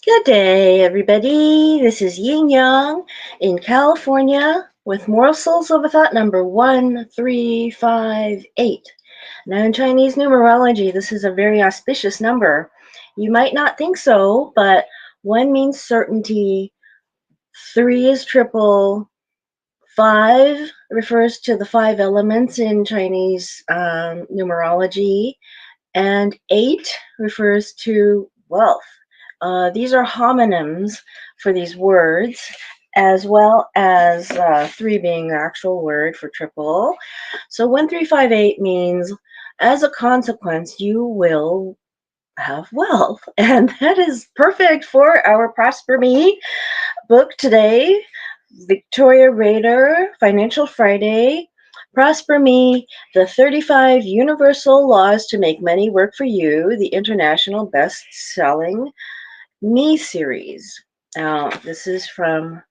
Good day, everybody. This is Yin Yang in California with Morsels of a Thought number 1358. Now, in Chinese numerology, this is a very auspicious number. You might not think so, but one means certainty, three is triple, five refers to the five elements in Chinese numerology, and eight refers to wealth. These are homonyms for these words, as well as three being the actual word for triple. So 1358 means, as a consequence, you will have wealth. And that is perfect for our Prosper Me book today. Victoria Rader, Financial Friday. Prosper Me, the 35 Universal Laws to Make Money Work for You, the international best-selling Me series. This is from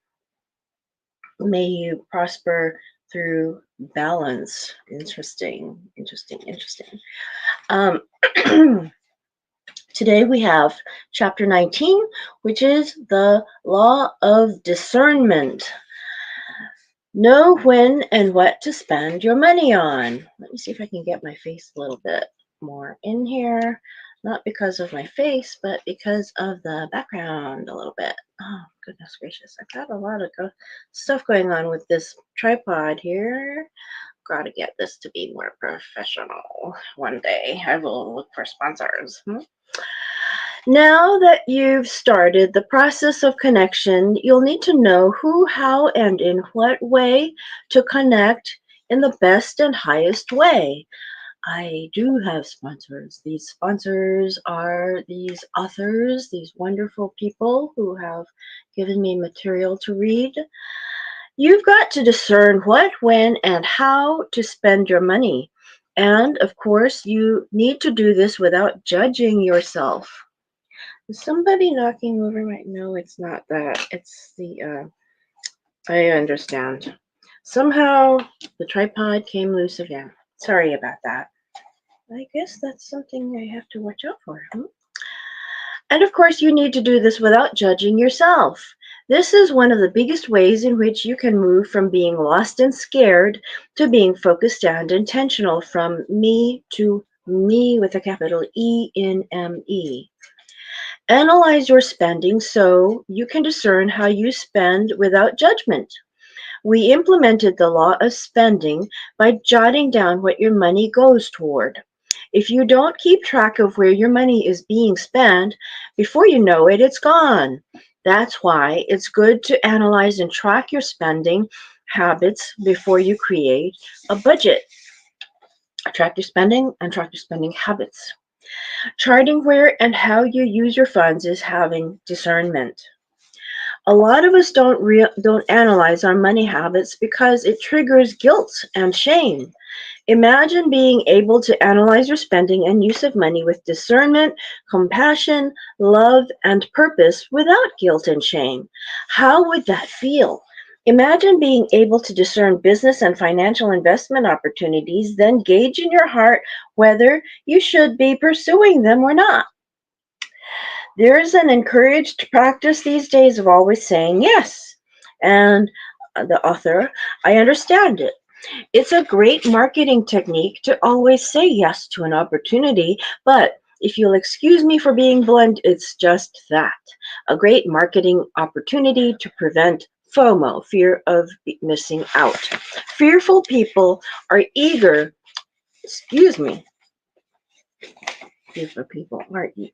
May You Prosper Through Balance. Interesting. Um, Today we have chapter 19, which is the law of discernment. Know when and what to spend your money on. Let me see if I can get my face a little bit more in here. Not because of my face, but because of the background a little bit. Oh, goodness gracious. I've got a lot of stuff going on with this tripod here. Gotta get this to be more professional. One day I will look for sponsors. Now that you've started the process of connection, you'll need to know who, how, and in what way to connect in the best and highest way. I do have sponsors. These sponsors are these authors, these wonderful people who have given me material to read. You've got to discern what, when, and how to spend your money. And of course, you need to do this without judging yourself. Is somebody knocking over my? No, it's not that. It's the. I understand. Somehow the tripod came loose again. Sorry about that. I guess that's something I have to watch out for. And of course, you need to do this without judging yourself. This is one of the biggest ways in which you can move from being lost and scared to being focused and intentional, from me to me with a capital E-N-M-E. Analyze your spending so you can discern how you spend without judgment. We implemented the law of spending by jotting down what your money goes toward. If you don't keep track of where your money is being spent, before you know it, it's gone. That's why it's good to analyze and track your spending habits before you create a budget. Track your spending and track your spending habits. Charting where and how you use your funds is having discernment. A lot of us don't analyze our money habits because it triggers guilt and shame. Imagine being able to analyze your spending and use of money with discernment, compassion, love, and purpose without guilt and shame. How would that feel? Imagine being able to discern business and financial investment opportunities, then gauge in your heart whether you should be pursuing them or not. There is an encouraged practice these days of always saying yes. And the author, I understand it. It's a great marketing technique to always say yes to an opportunity, but if you'll excuse me for being blunt, it's just that. A great marketing opportunity to prevent FOMO, fear of missing out. Fearful people are eager, excuse me, fearful people are eager.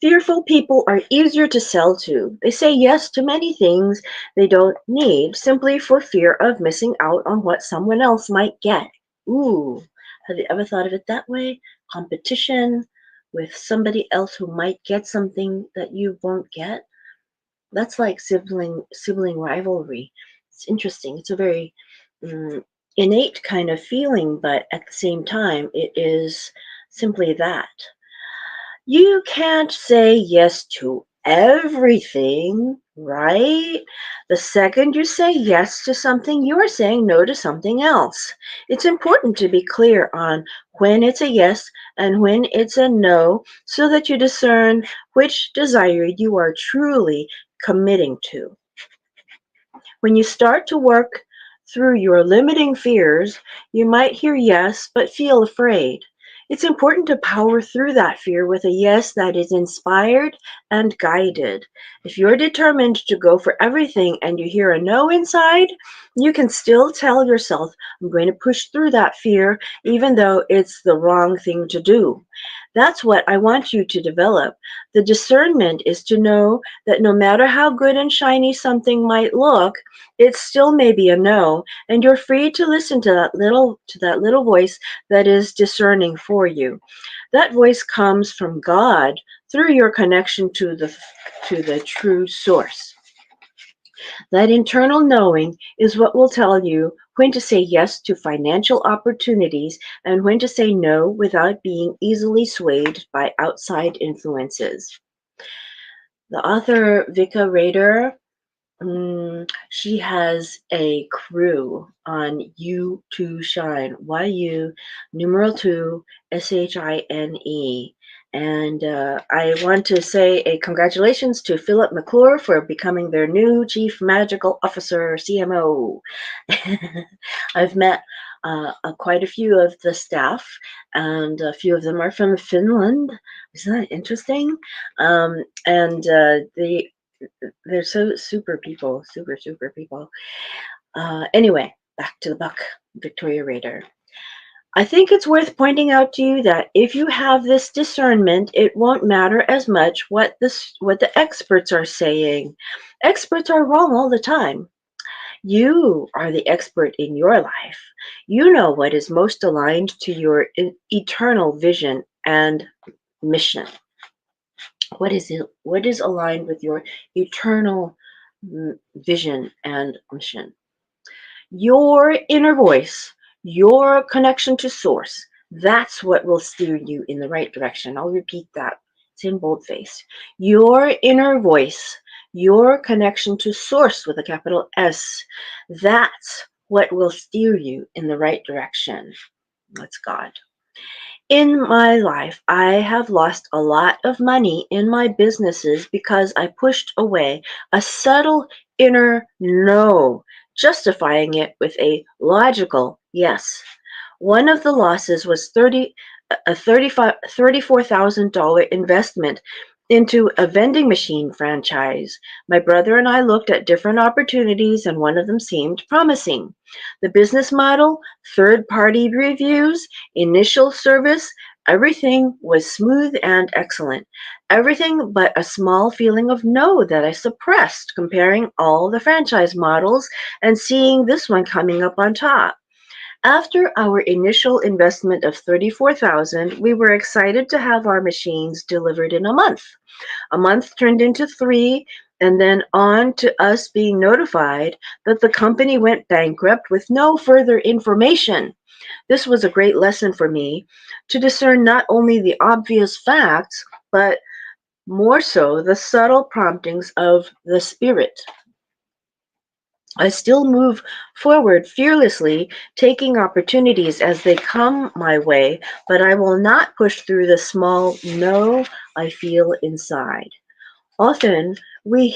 Fearful people are easier to sell to. They say yes to many things they don't need simply for fear of missing out on what someone else might get. Ooh, have you ever thought of it that way? Competition with somebody else who might get something that you won't get? That's like sibling rivalry. It's interesting. It's a very innate kind of feeling, but at the same time, it is simply that. You can't say yes to everything. right? The second you say yes to something, you are saying no to something else. It's important to be clear on when it's a yes and when it's a no so that you discern which desire you are truly committing to. When you start to work through your limiting fears, you might hear yes but feel afraid. It's important to power through that fear with a yes that is inspired and guided. If you're determined to go for everything and you hear a no inside, you can still tell yourself, I'm going to push through that fear even though it's the wrong thing to do. That's what I want you to develop. The discernment is to know that no matter how good and shiny something might look, it still may be a no, and you're free to listen to that little voice that is discerning for you. That voice comes from God through your connection to the true source. That internal knowing is what will tell you when to say yes to financial opportunities and when to say no without being easily swayed by outside influences. The author Vika Rader, she has a crew on You to Shine, YU numeral 2 SHINE. And I want to say a congratulations to Philip McClure for becoming their new Chief Magical Officer, CMO. I've met quite a few of the staff, and a few of them are from Finland. Isn't that interesting? And they're so super people, super people. Anyway, back to the book, Victoria Rader. I think it's worth pointing out to you that if you have this discernment, it won't matter as much what the experts are saying. Experts are wrong all the time. You are the expert in your life. You know what is most aligned to your eternal vision and mission. What is aligned with your eternal vision and mission? Your inner voice, your connection to source, that's what will steer you in the right direction. I'll repeat that. It's in boldface. Your inner voice, your connection to source with a capital S, that's what will steer you in the right direction. That's God. In my life, I have lost a lot of money in my businesses because I pushed away a subtle inner no, justifying it with a logical yes. One of the losses was a $34,000 investment into a vending machine franchise. My brother and I looked at different opportunities, and one of them seemed promising. The business model, third-party reviews, initial service, everything was smooth and excellent. Everything but a small feeling of no that I suppressed, comparing all the franchise models and seeing this one coming up on top. After our initial investment of $34,000, we were excited to have our machines delivered in a month. A month turned into 3, and then on to us being notified that the company went bankrupt with no further information. This was a great lesson for me to discern not only the obvious facts, but more so the subtle promptings of the Spirit. I still move forward fearlessly, taking opportunities as they come my way, but I will not push through the small no I feel inside. Often we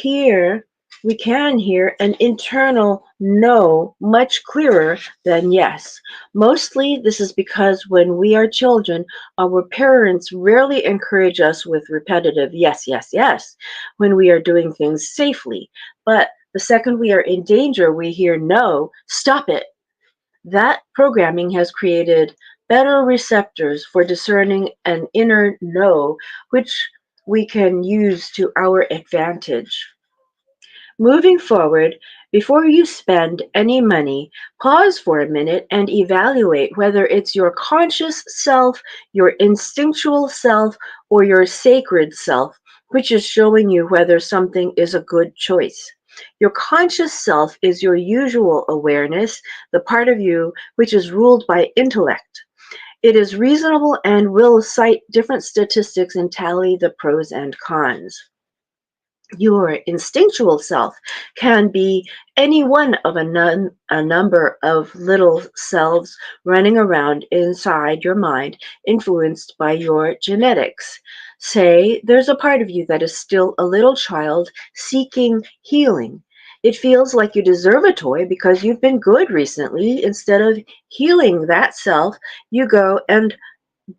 can hear an internal no much clearer than yes. Mostly this is because when we are children, our parents rarely encourage us with repetitive yes, yes, yes when we are doing things safely. But the second we are in danger, we hear no, stop it. That programming has created better receptors for discerning an inner no, which we can use to our advantage. Moving forward, before you spend any money, pause for a minute and evaluate whether it's your conscious self, your instinctual self, or your sacred self, which is showing you whether something is a good choice. Your conscious self is your usual awareness, the part of you which is ruled by intellect. It is reasonable and will cite different statistics and tally the pros and cons. Your instinctual self can be any one of a number of little selves running around inside your mind, influenced by your genetics. Say there's a part of you that is still a little child seeking healing. It feels like you deserve a toy because you've been good recently. Instead of healing that self, you go and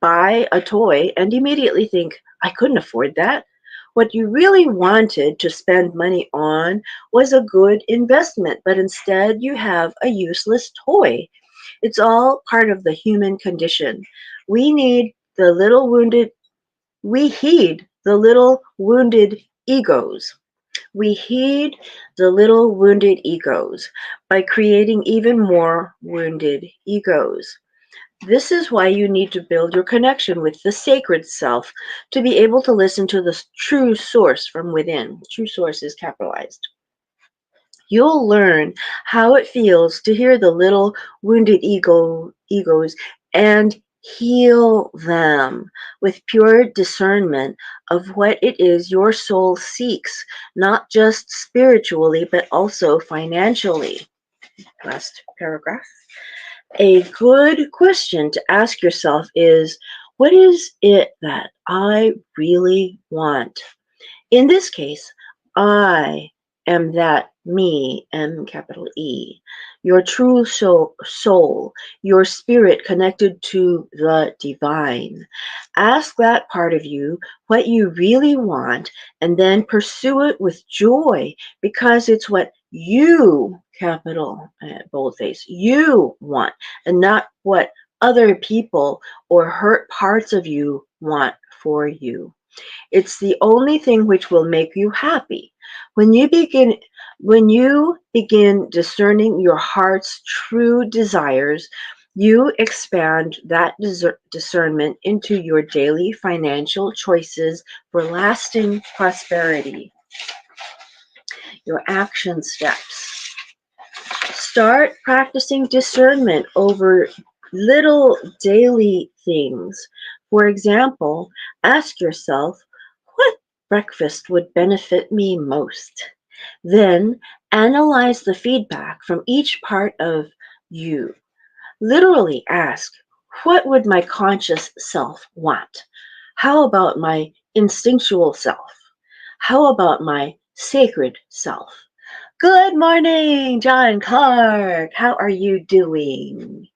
buy a toy and immediately think, I couldn't afford that. What you really wanted to spend money on was a good investment, but instead you have a useless toy. It's all part of the human condition. We need the little wounded, we heed the little wounded egos. We heed the little wounded egos by creating even more wounded egos. This is why you need to build your connection with the sacred self to be able to listen to the true source from within. True source is capitalized. You'll learn how it feels to hear the little wounded egos and heal them with pure discernment of what it is your soul seeks, not just spiritually, but also financially. Last paragraph. A good question to ask yourself is, what is it that I really want? In this case, I am that me, M capital E, your true soul, your spirit connected to the divine. Ask that part of you what you really want and then pursue it with joy because it's what you, capital boldface, you want and not what other people or hurt parts of you want for you. It's the only thing which will make you happy. When you begin when you begin discerning your heart's true desires, you expand that discernment into your daily financial choices for lasting prosperity. Your action steps. Start practicing discernment over little daily things. For example, ask yourself, what breakfast would benefit me most? Then analyze the feedback from each part of you. Literally ask, what would my conscious self want? How about my instinctual self? How about my sacred self? Good morning, John Clark. How are you doing?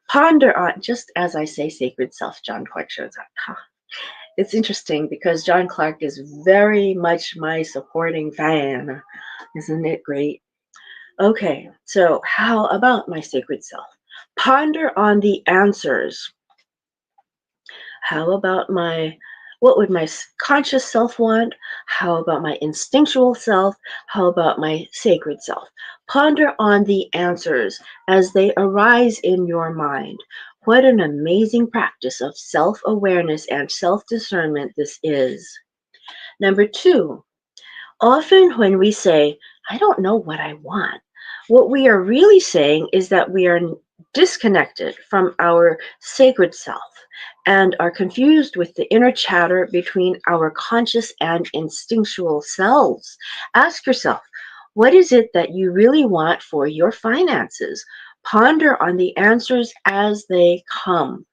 Ponder on, just as I say sacred self, John Clark shows up. Huh. It's interesting because John Clark is very much my supporting fan. Isn't it great? Okay, so how about my sacred self? Ponder on the answers. How about what would my conscious self want? How about my instinctual self? How about my sacred self? Ponder on the answers as they arise in your mind. What an amazing practice of self awareness and self discernment this is. Number two, often when we say, I don't know what I want, what we are really saying is that we are disconnected from our sacred self and are confused with the inner chatter between our conscious and instinctual selves. Ask yourself, what is it that you really want for your finances? Ponder on the answers as they come.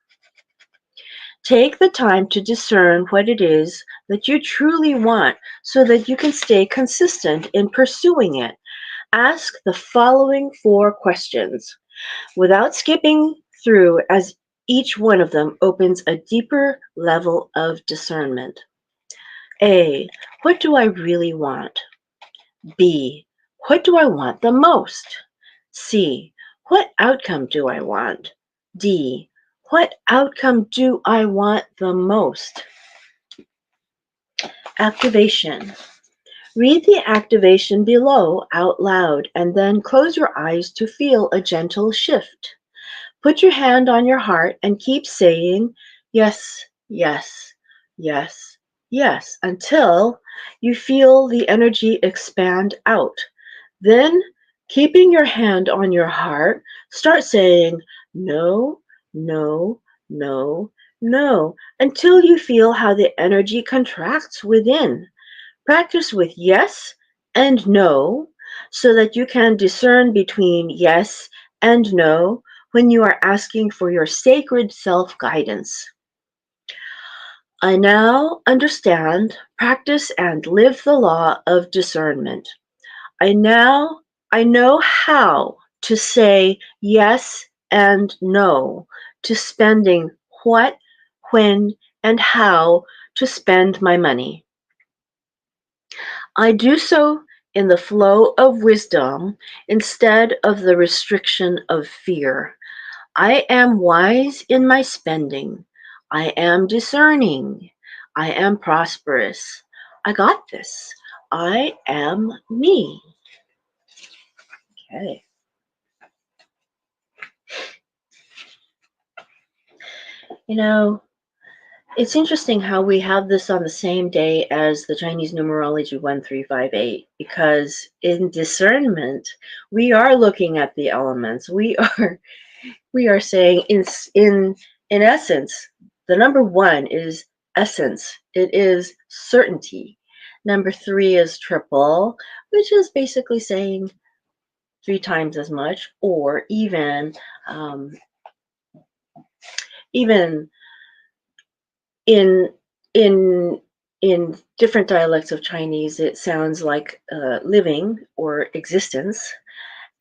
Take the time to discern what it is that you truly want so that you can stay consistent in pursuing it. Ask the following four questions without skipping through, as each one of them opens a deeper level of discernment. A. What do I really want? B. What do I want the most? C. What outcome do I want? D. What outcome do I want the most? Activation. Read the activation below out loud and then close your eyes to feel a gentle shift. Put your hand on your heart and keep saying yes, yes, yes, yes until you feel the energy expand out. Then, keeping your hand on your heart, start saying no, no, no, no until you feel how the energy contracts within. Practice with yes and no so that you can discern between yes and no when you are asking for your sacred self-guidance. I now understand, practice, and live the law of discernment. I now I know how to say yes and no to spending what, when, and how to spend my money. I do so in the flow of wisdom instead of the restriction of fear. I am wise in my spending. I am discerning. I am prosperous. I got this. I am me. Okay. You know, it's interesting how we have this on the same day as the Chinese numerology 1358 because in discernment we are looking at the elements. We are saying in essence the number 1 is essence. It is certainty. Number 3 is triple, which is basically saying 3 times as much, or even in in in different dialects of Chinese, it sounds like living or existence.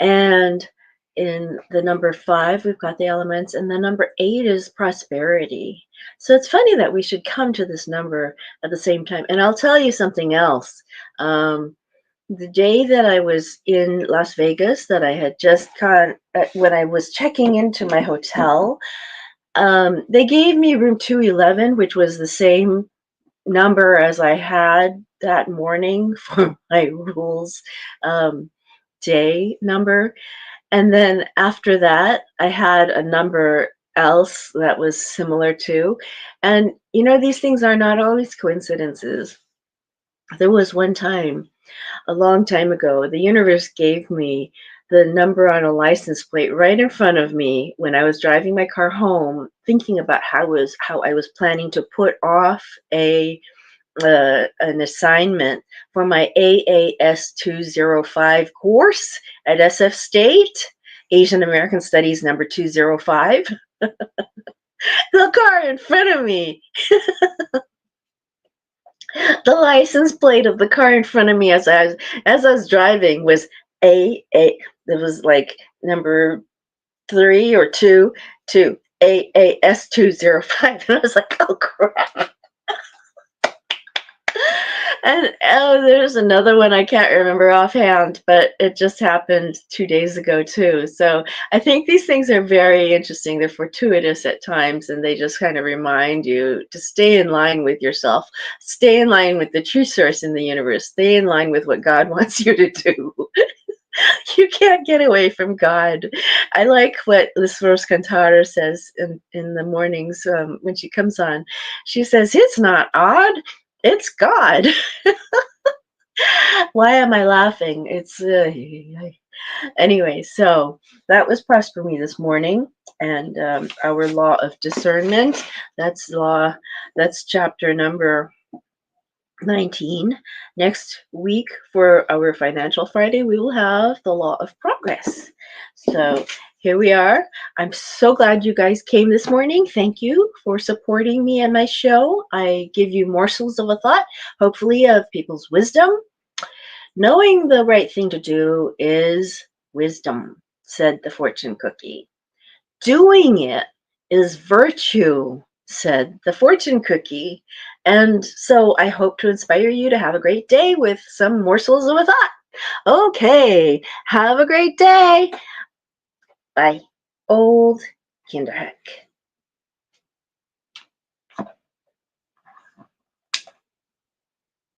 And in the number 5, we've got the elements, and the number 8 is prosperity. So it's funny that we should come to this number at the same time. And I'll tell you something else. The day that I was in Las Vegas, that I had just when I was checking into my hotel, they gave me room 211, which was the same number as I had that morning for my rules day number. And then after that, I had a number else that was similar too. And these things are not always coincidences. There was one time, a long time ago, the universe gave me the number on a license plate right in front of me when I was driving my car home, thinking about how I was planning to put off an assignment for my AAS 205 course at SF State, Asian American Studies number 205. The car in front of me, the license plate of the car in front of me as I was driving was AA. It was like number 3 or 2 to AAS 205, and I was like, oh crap. And there's another one I can't remember offhand, but it just happened 2 days ago too. So I think these things are very interesting. They're fortuitous at times, and they just kind of remind you to stay in line with yourself, stay in line with the true source in the universe, stay in line with what God wants you to do. You can't get away from God. I like what Liz Rose Cantara says in the mornings when she comes on. She says, it's not odd, it's God. Why am I laughing? It's anyway. So that was Prosper Me this morning, and our law of discernment. That's chapter number 19. Next week for our Financial Friday, we will have the law of progress. So here we are. I'm so glad you guys came this morning. Thank you for supporting me and my show. I give you morsels of a thought, hopefully of people's wisdom. Knowing the right thing to do is wisdom, said the fortune cookie. Doing it is virtue, said the fortune cookie. And so I hope to inspire you to have a great day with some morsels of a thought. Okay, have a great day. Bye. Old Kinderheck.